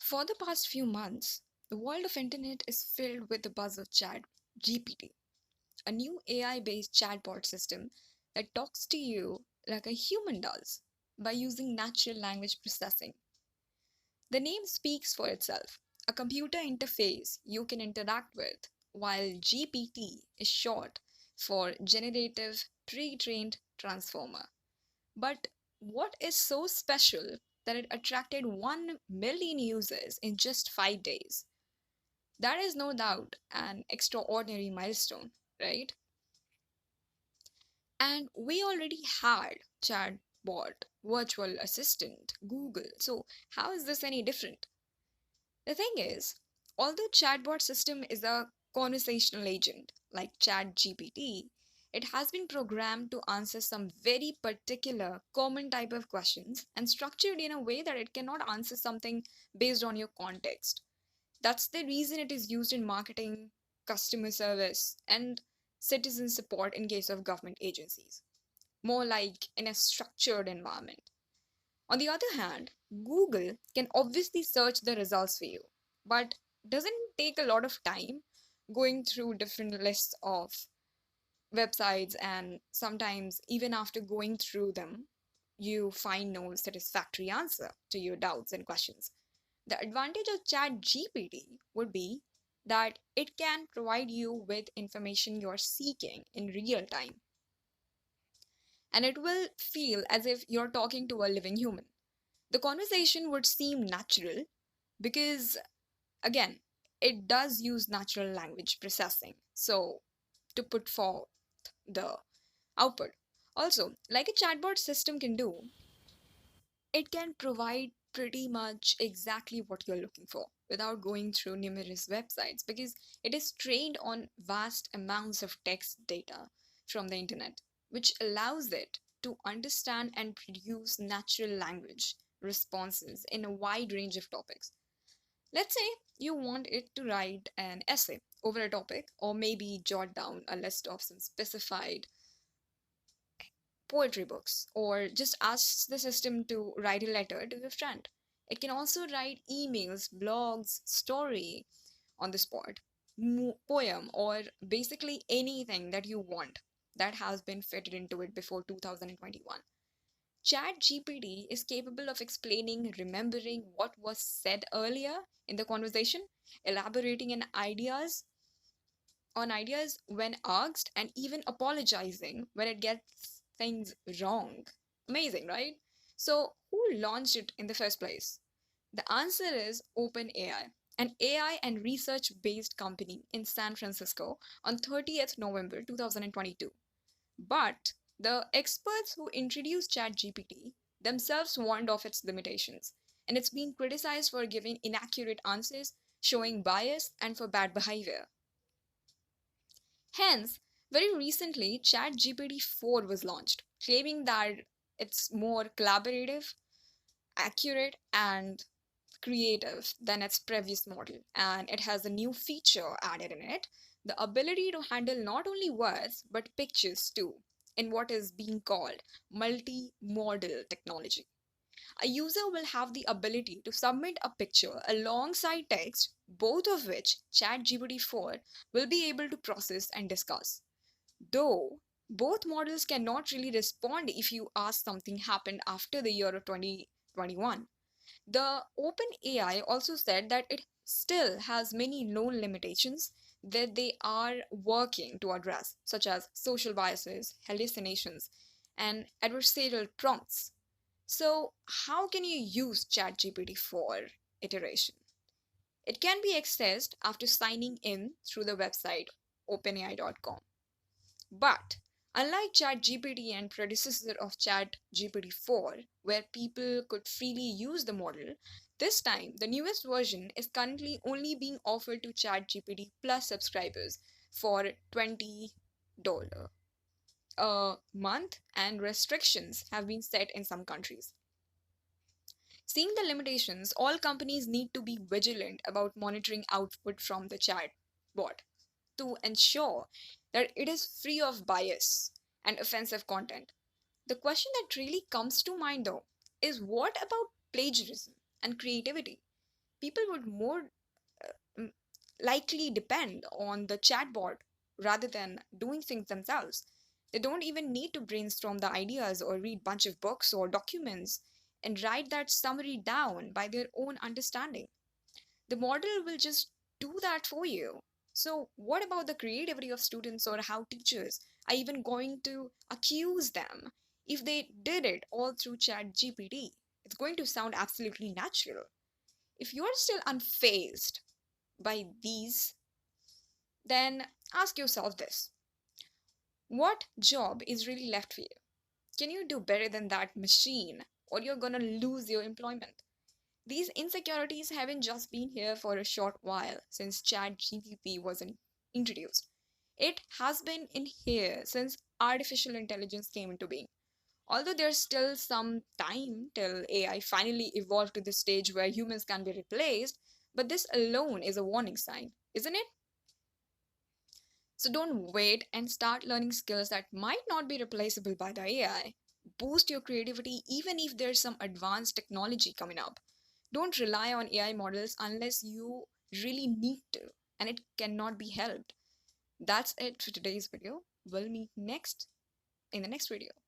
For the past few months, the world of internet is filled with the buzz of ChatGPT, a new AI-based chatbot system that talks to you like a human does by using natural language processing. The name speaks for itself, a computer interface you can interact with, while GPT is short for Generative Pre-trained Transformer. But what is so special that it attracted 1 million users in just 5 days? That is no doubt an extraordinary milestone, right? And we already had chatbot, virtual assistant, Google. So how is this any different? The thing is, although chatbot system is a conversational agent like ChatGPT, it has been programmed to answer some very particular common type of questions and structured in a way that it cannot answer something based on your context. That's the reason it is used in marketing, customer service, and citizen support in case of government agencies, more like in a structured environment. On the other hand, Google can obviously search the results for you, but doesn't take a lot of time going through different lists of websites, and sometimes even after going through them, you find no satisfactory answer to your doubts and questions. The advantage of ChatGPT would be that it can provide you with information you're seeking in real time, and it will feel as if you're talking to a living human. The conversation would seem natural because, again, it does use natural language processing. So, to put forth the output. Also, like a chatbot system can do, it can provide pretty much exactly what you're looking for without going through numerous websites because it is trained on vast amounts of text data from the internet, which allows it to understand and produce natural language responses in a wide range of topics. Let's say you want it to write an essay over a topic, or maybe jot down a list of some specified poetry books, or just ask the system to write a letter to a friend. It can also write emails, blogs, story on the spot, poem, or basically anything that you want that has been fitted into it before 2021. ChatGPT is capable of explaining, remembering what was said earlier in the conversation, elaborating on ideas when asked, and even apologizing when it gets things wrong. Amazing, right? So, who launched it in the first place? The answer is OpenAI, an AI and research based company in San Francisco on 30th November 2022. But the experts who introduced ChatGPT themselves warned of its limitations, and it's been criticized for giving inaccurate answers, showing bias, and for bad behavior. Hence, very recently, ChatGPT 4 was launched, claiming that it's more collaborative, accurate, and creative than its previous model. And it has a new feature added in it, the ability to handle not only words but pictures too, in what is being called multimodal technology. A user will have the ability to submit a picture alongside text, both of which ChatGPT 4 will be able to process and discuss. Though both models cannot really respond if you ask something happened after the year of 2021. The OpenAI also said that it still has many known limitations that they are working to address, such as social biases, hallucinations, and adversarial prompts. So, how can you use ChatGPT for iteration? It can be accessed after signing in through the website openai.com. But unlike ChatGPT and predecessor of ChatGPT 4, where people could freely use the model, this time the newest version is currently only being offered to ChatGPT Plus subscribers for $20 a month, and restrictions have been set in some countries. Seeing the limitations, all companies need to be vigilant about monitoring output from the chat bot to ensure that it is free of bias and offensive content. The question that really comes to mind though is, what about plagiarism and creativity? people would more mm, likely depend on the chatbot rather than doing things themselves. They don't even need to brainstorm the ideas or read bunch of books or documents and write that summary down by their own understanding. The model will just do that for you. So, what about the creativity of students or how teachers are even going to accuse them if they did it all through ChatGPT? It's going to sound absolutely natural. If you're still unfazed by these, then ask yourself this: what job is really left for you? Can you do better than that machine, or you're gonna lose your employment? These insecurities haven't just been here for a short while since ChatGPT wasn't introduced. It has been in here since artificial intelligence came into being. Although there's still some time till AI finally evolved to the stage where humans can be replaced, but this alone is a warning sign, isn't it? So don't wait and start learning skills that might not be replaceable by the AI. Boost your creativity even if there's some advanced technology coming up. Don't rely on AI models unless you really need to, and it cannot be helped. That's it for today's video. We'll meet next in the next video.